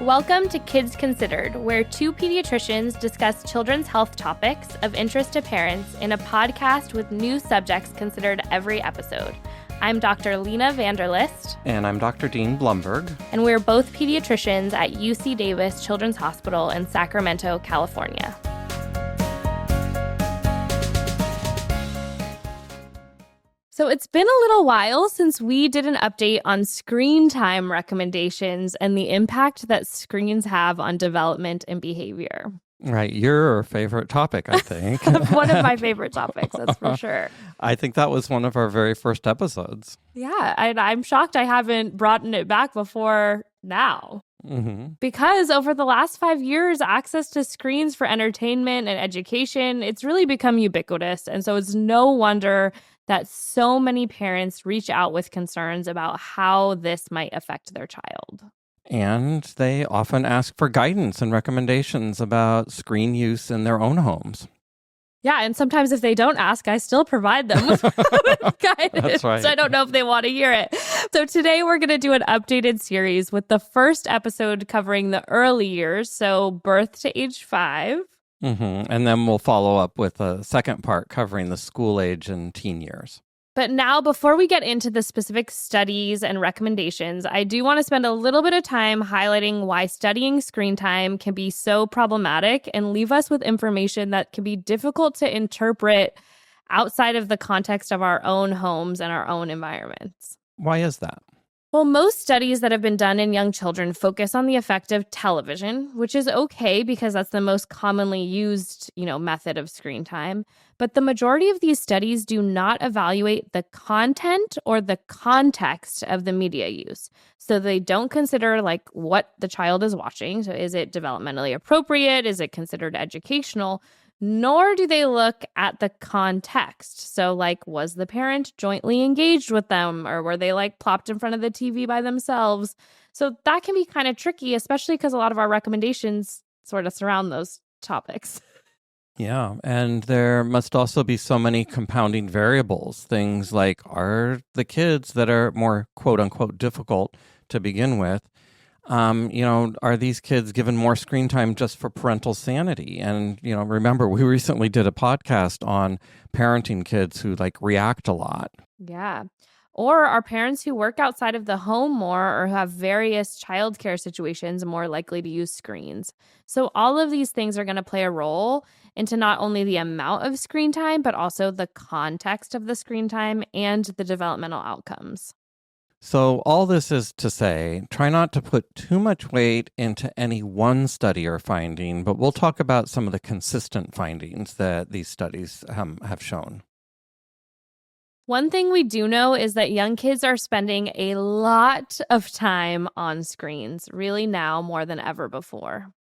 Welcome to Kids Considered, where two pediatricians discuss children's health topics of interest to parents in a podcast with new subjects considered every episode. I'm Dr. Lena Vanderlist. And I'm Dr. Dean Blumberg. And we're both pediatricians at UC Davis Children's Hospital in Sacramento, California. So it's been a little while since we did an update on screen time recommendations and the impact that screens have on development and behavior. Right. Your favorite topic, I think. One of my favorite topics, that's for sure. I think that was one of our very first episodes. Yeah, I'm shocked I haven't brought it back before now. Mm-hmm. Because over the last 5 years, access to screens for entertainment and education, it's really become ubiquitous. And so it's no wonder that so many parents reach out with concerns about how this might affect their child. And they often ask for guidance and recommendations about screen use in their own homes. Yeah, and sometimes if they don't ask, I still provide them with guidance. That's right. So I don't know if they want to hear it. So today we're going to do an updated series with the first episode covering the early years, so birth to age 5. Mm-hmm. And then we'll follow up with a second part covering the school age and teen years. But now, before we get into the specific studies and recommendations, I do want to spend a little bit of time highlighting why studying screen time can be so problematic and leave us with information that can be difficult to interpret outside of the context of our own homes and our own environments. Why is that? Well, most studies that have been done in young children focus on the effect of television, which is okay because that's the most commonly used, method of screen time. But the majority of these studies do not evaluate the content or the context of the media use. So they don't consider what the child is watching. So is it developmentally appropriate? Is it considered educational? Nor do they look at the context. So was the parent jointly engaged with them, or were they plopped in front of the TV by themselves? So that can be kind of tricky, especially because a lot of our recommendations sort of surround those topics. Yeah, and there must also be so many compounding variables. Things like, are the kids that are more quote unquote difficult to begin with, are these kids given more screen time just for parental sanity? And, remember, we recently did a podcast on parenting kids who react a lot. Yeah. Or are parents who work outside of the home more or have various childcare situations more likely to use screens? So all of these things are going to play a role into not only the amount of screen time, but also the context of the screen time and the developmental outcomes. So all this is to say, try not to put too much weight into any one study or finding, but we'll talk about some of the consistent findings that these studies have shown. One thing we do know is that young kids are spending a lot of time on screens, really now more than ever before.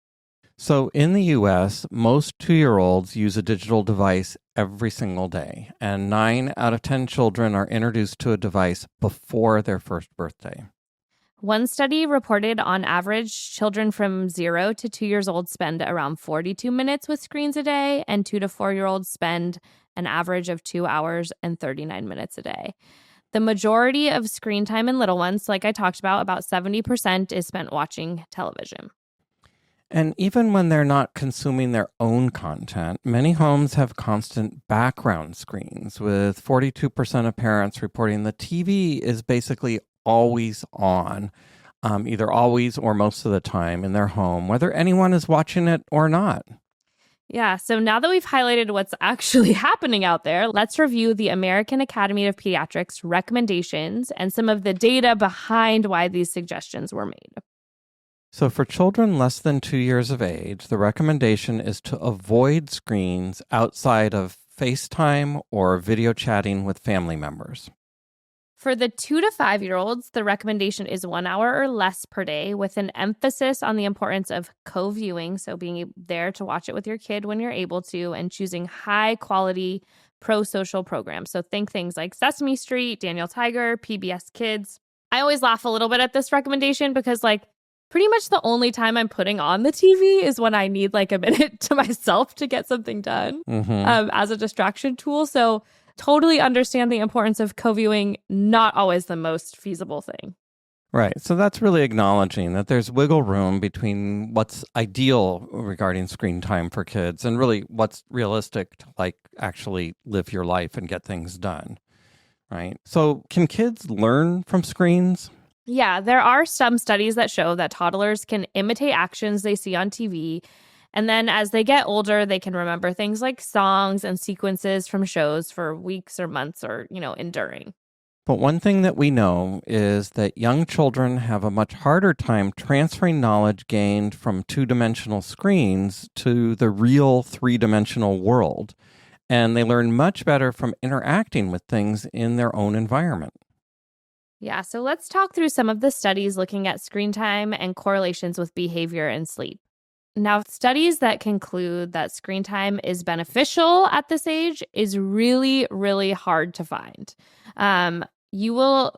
So in the U.S., most 2-year-olds use a digital device every single day, and 9 out of 10 children are introduced to a device before their first birthday. One study reported on average, children from 0 to 2 years old spend around 42 minutes with screens a day, and 2 to 4-year-olds spend an average of 2 hours and 39 minutes a day. The majority of screen time in little ones, like I talked about 70% is spent watching television. And even when they're not consuming their own content, many homes have constant background screens, with 42% of parents reporting the TV is basically always on, either always or most of the time in their home, whether anyone is watching it or not. Yeah, so now that we've highlighted what's actually happening out there, let's review the American Academy of Pediatrics recommendations and some of the data behind why these suggestions were made. So for children less than 2 years of age, the recommendation is to avoid screens outside of FaceTime or video chatting with family members. For the 2 to 5-year-olds, the recommendation is 1 hour or less per day, with an emphasis on the importance of co-viewing, so being there to watch it with your kid when you're able to, and choosing high-quality pro-social programs. So think things like Sesame Street, Daniel Tiger, PBS Kids. I always laugh a little bit at this recommendation because, pretty much the only time I'm putting on the TV is when I need a minute to myself to get something done as a distraction tool. So totally understand the importance of co-viewing, not always the most feasible thing. Right. So that's really acknowledging that there's wiggle room between what's ideal regarding screen time for kids and really what's realistic to like actually live your life and get things done. Right. So can kids learn from screens? Yeah, there are some studies that show that toddlers can imitate actions they see on TV. And then as they get older, they can remember things like songs and sequences from shows for weeks or months or, enduring. But one thing that we know is that young children have a much harder time transferring knowledge gained from two-dimensional screens to the real three-dimensional world. And they learn much better from interacting with things in their own environment. Yeah, so let's talk through some of the studies looking at screen time and correlations with behavior and sleep. Now, studies that conclude that screen time is beneficial at this age is really, really hard to find. You will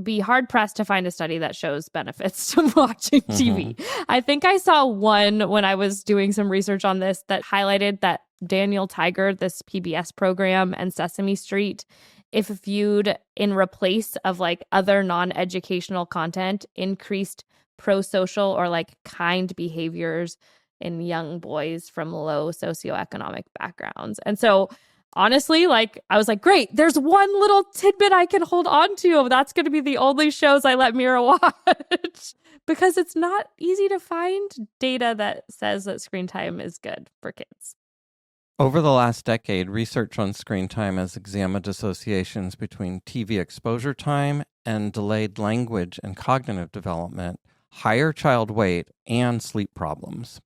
be hard pressed to find a study that shows benefits to watching TV. I think I saw one when I was doing some research on this that highlighted that Daniel Tiger, this PBS program, and Sesame Street, if viewed in replace of like other non-educational content, increased pro-social or like kind behaviors in young boys from low socioeconomic backgrounds. And so honestly, like I was like, great, there's one little tidbit I can hold on to. That's going to be the only shows I let Mira watch because it's not easy to find data that says that screen time is good for kids. Over the last decade, research on screen time has examined associations between TV exposure time and delayed language and cognitive development, higher child weight, and sleep problems.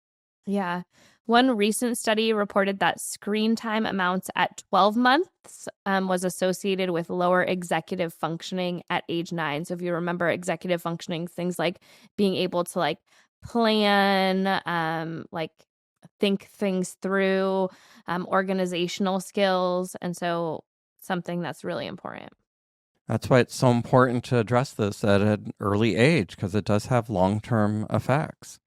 Yeah. One recent study reported that screen time amounts at 12 months was associated with lower executive functioning at age 9. So if you remember executive functioning, things like being able to like plan, like think things through, organizational skills. And so something that's really important. That's why it's so important to address this at an early age, because it does have long-term effects.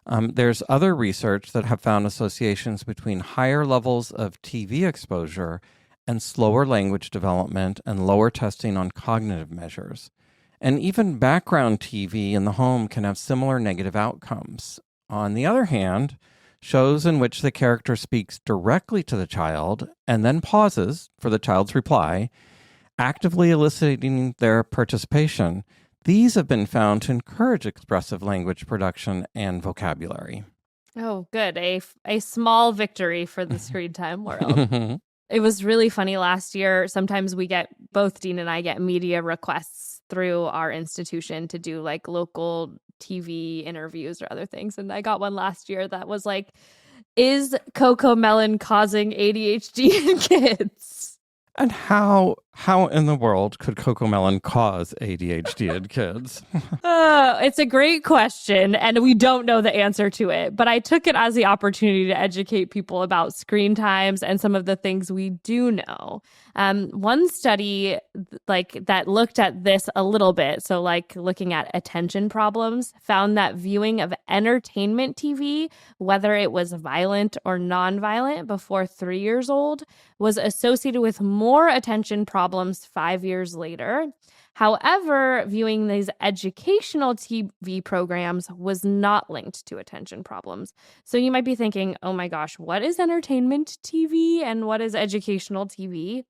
There's other research that have found associations between higher levels of TV exposure and slower language development and lower testing on cognitive measures. And even background TV in the home can have similar negative outcomes. On the other hand, shows in which the character speaks directly to the child and then pauses for the child's reply, actively eliciting their participation, these have been found to encourage expressive language production and vocabulary. Oh, good. A small victory for the screen time world. It was really funny last year. Sometimes both Dean and I get media requests through our institution to do like local TV interviews or other things. And I got one last year that was like, is Coco Melon causing ADHD in kids? And how in the world could Cocomelon cause ADHD in kids? It's a great question, and we don't know the answer to it. But I took it as the opportunity to educate people about screen times and some of the things we do know. One study like that looked at this a little bit, so like looking at attention problems, found that viewing of entertainment TV, whether it was violent or non-violent before 3 years old, was associated with more attention problems 5 years later. However, viewing these educational TV programs was not linked to attention problems. So you might be thinking, oh my gosh, what is entertainment TV and what is educational TV?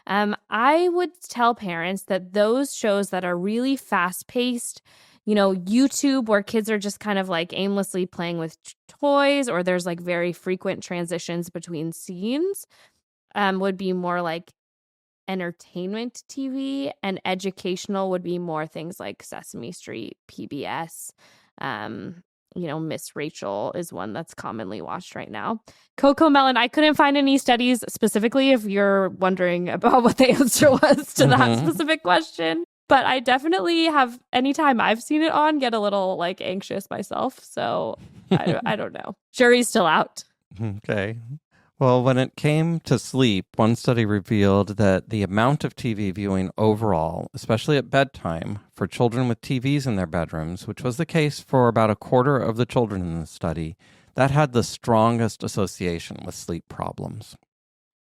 I would tell parents that those shows that are really fast-paced, YouTube where kids are just kind of like aimlessly playing with toys, or there's like very frequent transitions between scenes, would be more like entertainment TV, and educational would be more things like Sesame Street, PBS. Miss Rachel is one that's commonly watched right now. Coco Melon, I couldn't find any studies specifically if you're wondering about what the answer was to that specific question. But I definitely have, anytime I've seen it on, get a little like anxious myself. So I don't know. Jury's still out. Okay. Well, when it came to sleep, one study revealed that the amount of TV viewing overall, especially at bedtime, for children with TVs in their bedrooms, which was the case for about a quarter of the children in the study, that had the strongest association with sleep problems.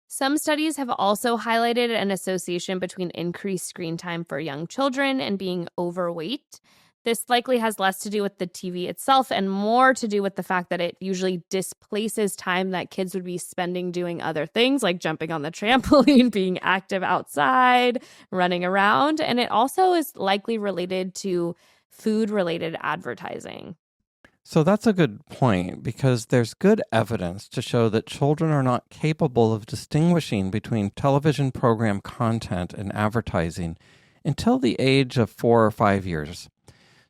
Some studies have also highlighted an association between increased screen time for young children and being overweight. This likely has less to do with the TV itself and more to do with the fact that it usually displaces time that kids would be spending doing other things like jumping on the trampoline, being active outside, running around. And it also is likely related to food-related advertising. So that's a good point because there's good evidence to show that children are not capable of distinguishing between television program content and advertising until the age of 4 or 5 years.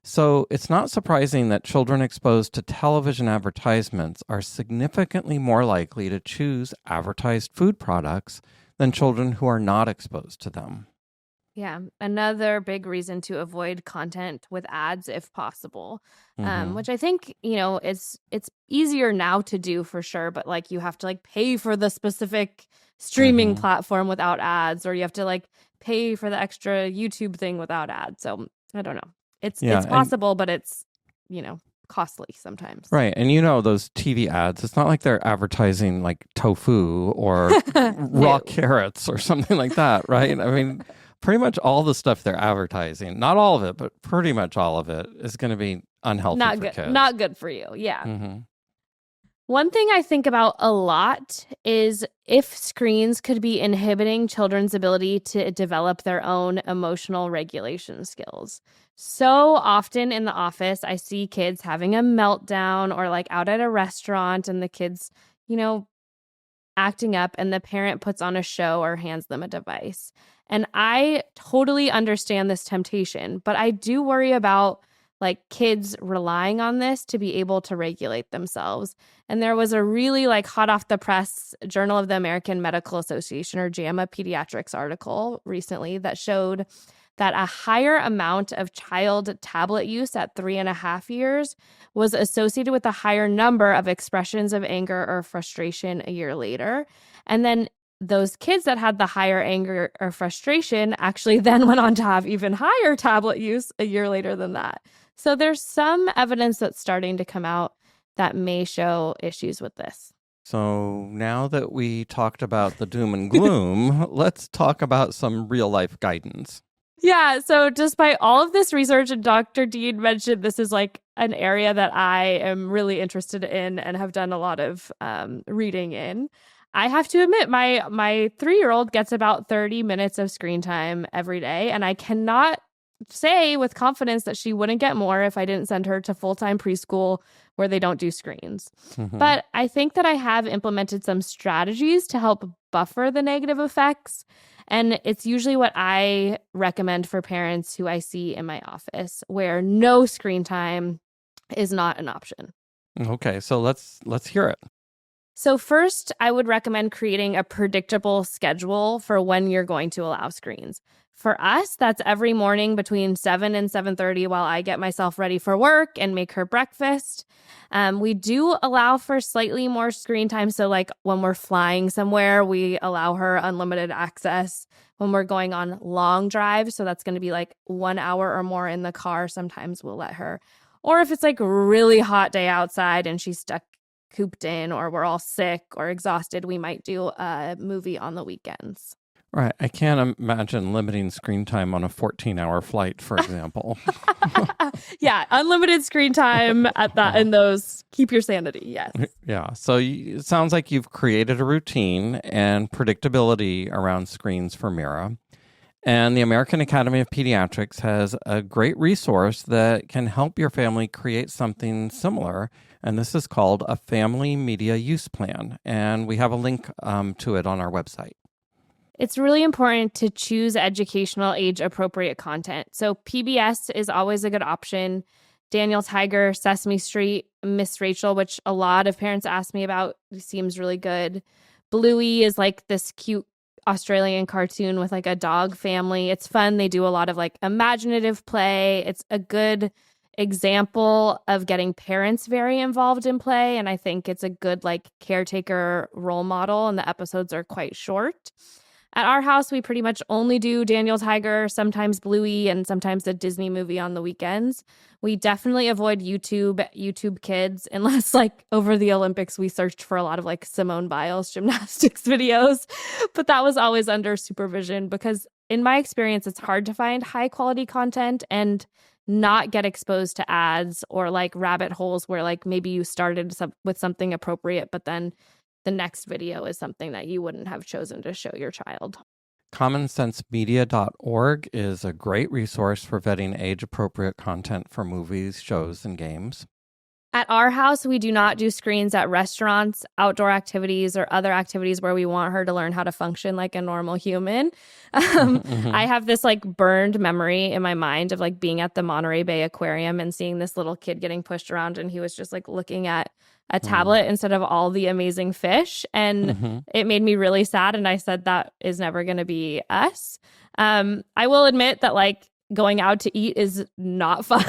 So it's not surprising that children exposed to television advertisements are significantly more likely to choose advertised food products than children who are not exposed to them. Yeah, another big reason to avoid content with ads if possible, Hmm. which I think, it's easier now to do for sure, but like you have to like pay for the specific streaming Hmm. platform without ads, or you have to like pay for the extra YouTube thing without ads. So I don't know. Yeah, It's and possible, but it's, costly sometimes. right, and those TV ads. It's not like they're advertising like tofu or raw No. carrots or something like that, right? I mean, pretty much all the stuff they're advertising, not all of it, but pretty much all of it is going to be unhealthy Not for good. kids. Not good for you. Yeah. Hmm. One thing I think about a lot is if screens could be inhibiting children's ability to develop their own emotional regulation skills. So often in the office, I see kids having a meltdown or like out at a restaurant and the kids, you know, acting up and the parent puts on a show or hands them a device. And I totally understand this temptation, but I do worry about like kids relying on this to be able to regulate themselves. And there was a really like hot off the press Journal of the American Medical Association or JAMA Pediatrics article recently that showed that a higher amount of child tablet use at 3.5 years was associated with a higher number of expressions of anger or frustration a year later. And then those kids that had the higher anger or frustration actually then went on to have even higher tablet use a year later than that. So there's some evidence that's starting to come out that may show issues with this. So now that we talked about the doom and gloom, let's talk about some real life guidance. Yeah. So, despite all of this research, and Dr. Dean mentioned this is like an area that I am really interested in and have done a lot of reading in. I have to admit, my 3-year-old gets about 30 minutes of screen time every day, and I cannot say with confidence that she wouldn't get more if I didn't send her to full-time preschool where they don't do screens. Hmm. But I think that I have implemented some strategies to help buffer the negative effects. And it's usually what I recommend for parents who I see in my office, where no screen time is not an option. Okay, so let's hear it. So first, I would recommend creating a predictable schedule for when you're going to allow screens. For us, that's every morning between 7 and 7:30 while I get myself ready for work and make her breakfast. We do allow for slightly more screen time. So like when we're flying somewhere, we allow her unlimited access. When we're going on long drives, so that's going to be like 1 hour or more in the car, sometimes we'll let her. Or if it's like a really hot day outside and she's stuck cooped in or we're all sick or exhausted, we might do a movie on the weekends. Right. I can't imagine limiting screen time on a 14-hour flight, for example. Yeah, unlimited screen time at that in those. Keep your sanity. Yes. Yeah. So it sounds like you've created a routine and predictability around screens for Mira. And the American Academy of Pediatrics has a great resource that can help your family create something similar. And this is called a Family Media Use Plan. And we have a link to it on our website. It's really important to choose educational age appropriate content. So PBS is always a good option. Daniel Tiger, Sesame Street, Miss Rachel, which a lot of parents ask me about, seems really good. Bluey is like this cute Australian cartoon with like a dog family. It's fun. They do a lot of like imaginative play. It's a good example of getting parents very involved in play. And I think it's a good like caretaker role model, and the episodes are quite short. At our house, we pretty much only do Daniel Tiger, sometimes Bluey, and sometimes a Disney movie on the weekends. We definitely avoid YouTube Kids, unless like over the Olympics, we searched for a lot of like Simone Biles gymnastics videos. But that was always under supervision because in my experience, it's hard to find high quality content and not get exposed to ads or like rabbit holes where like maybe you started with something appropriate, but then the next video is something that you wouldn't have chosen to show your child. CommonSenseMedia.org is a great resource for vetting age-appropriate content for movies, shows, and games. At our house, we do not do screens at restaurants, outdoor activities, or other activities where we want her to learn how to function like a normal human. I have this like burned memory in my mind of like being at the Monterey Bay Aquarium and seeing this little kid getting pushed around, and he was just like looking at a tablet instead of all the amazing fish. And it made me really sad. And I said, that is never going to be us. I will admit that like going out to eat is not fun.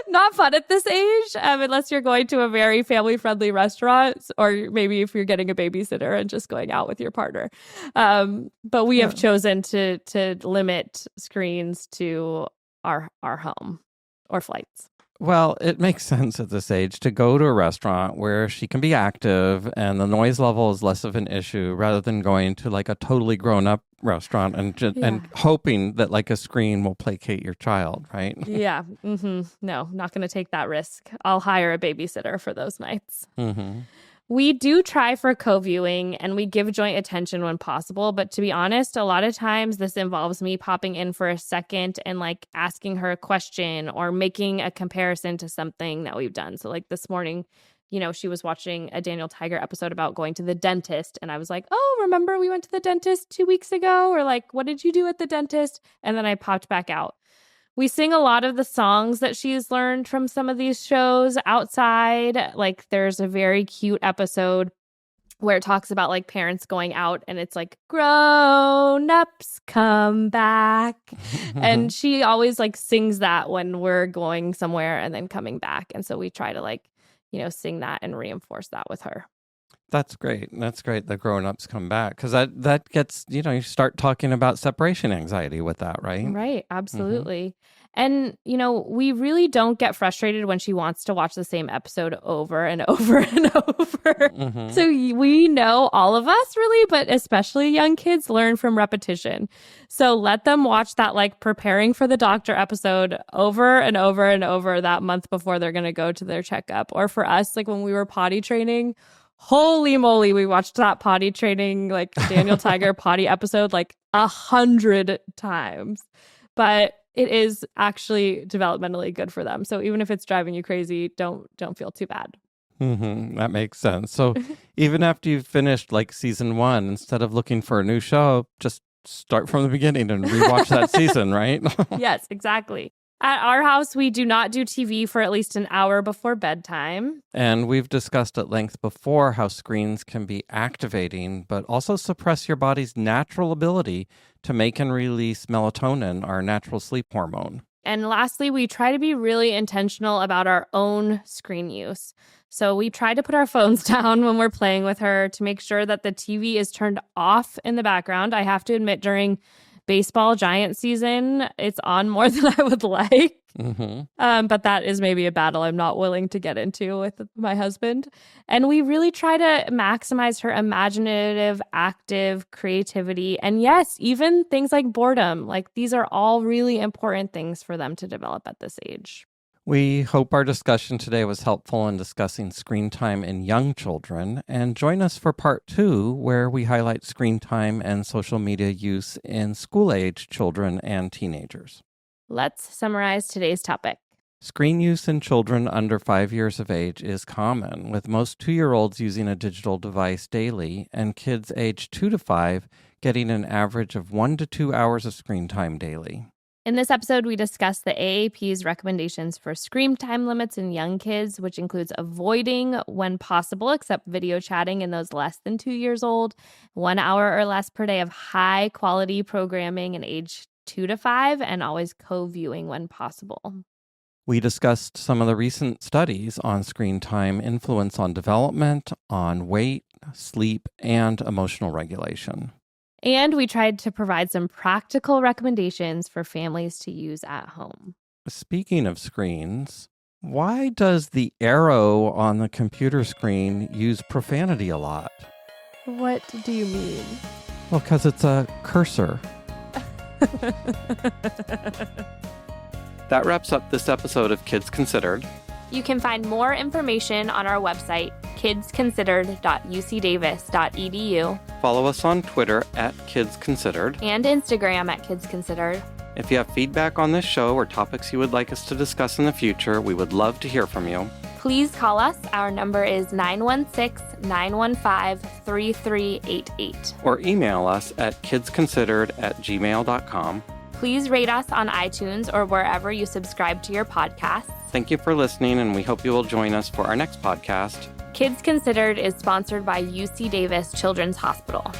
Not fun at this age, unless you're going to a very family-friendly restaurant, or maybe if you're getting a babysitter and just going out with your partner. But we have chosen to limit screens to our home or flights. Well, it makes sense at this age to go to a restaurant where she can be active and the noise level is less of an issue rather than going to like a totally grown-up restaurant and hoping that like a screen will placate your child, right? Yeah. No, not going to take that risk. I'll hire a babysitter for those nights. We do try for co-viewing and we give joint attention when possible. But to be honest, a lot of times this involves me popping in for a second and like asking her a question or making a comparison to something that we've done. So like this morning, you know, she was watching a Daniel Tiger episode about going to the dentist. And I was like, oh, remember we went to the dentist 2 weeks ago? Or like, what did you do at the dentist? And then I popped back out. We sing a lot of the songs that she's learned from some of these shows outside. Like there's a very cute episode where it talks about like parents going out and it's like grown-ups come back. And she always like sings that when we're going somewhere and then coming back. And so we try to like, you know, sing that and reinforce that with her. That's great. That's great. The grown-ups come back because that gets, you know, you start talking about separation anxiety with that, right? Right. Absolutely. And, you know, we really don't get frustrated when she wants to watch the same episode over and over and over. So we know all of us really, but especially young kids learn from repetition. So let them watch that like preparing for the doctor episode over and over and over that month before they're going to go to their checkup. Or for us, like when we were potty training, holy moly, we watched that potty training, like Daniel Tiger potty episode, like 100 times. But it is actually developmentally good for them. So even if it's driving you crazy, don't feel too bad. That makes sense. So even after you've finished like season 1, instead of looking for a new show, just start from the beginning and rewatch that season, right? Yes, exactly. At our house, we do not do TV for at least an hour before bedtime. And we've discussed at length before how screens can be activating, but also suppress your body's natural ability to make and release melatonin, our natural sleep hormone. And lastly, we try to be really intentional about our own screen use. So we try to put our phones down when we're playing with her to make sure that the TV is turned off in the background. I have to admit, during baseball giant season, it's on more than I would like. But that is maybe a battle I'm not willing to get into with my husband. And we really try to maximize her imaginative, active creativity. And yes, even things like boredom. Like these are all really important things for them to develop at this age. We hope our discussion today was helpful in discussing screen time in young children. And join us for part 2, where we highlight screen time and social media use in school-age children and teenagers. Let's summarize today's topic. Screen use in children under 5 years of age is common, with most 2-year-olds using a digital device daily and kids aged 2 to 5 getting an average of 1 to 2 hours of screen time daily. In this episode, we discuss the AAP's recommendations for screen time limits in young kids, which includes avoiding, when possible, except video chatting in those less than 2 years old, 1 hour or less per day of high-quality programming in age 2 to 5, and always co-viewing when possible. We discussed some of the recent studies on screen time influence on development, on weight, sleep, and emotional regulation. And we tried to provide some practical recommendations for families to use at home. Speaking of screens, why does the arrow on the computer screen use profanity a lot? What do you mean? Well, because it's a cursor. That wraps up this episode of Kids Considered. You can find more information on our website, kidsconsidered.ucdavis.edu. Follow us on Twitter at Kids Considered. And Instagram at Kids Considered. If you have feedback on this show or topics you would like us to discuss in the future, we would love to hear from you. Please call us. Our number is 916-915-3388. Or email us at kidsconsidered@gmail.com. Please rate us on iTunes or wherever you subscribe to your podcasts. Thank you for listening, and we hope you will join us for our next podcast. Kids Considered is sponsored by UC Davis Children's Hospital.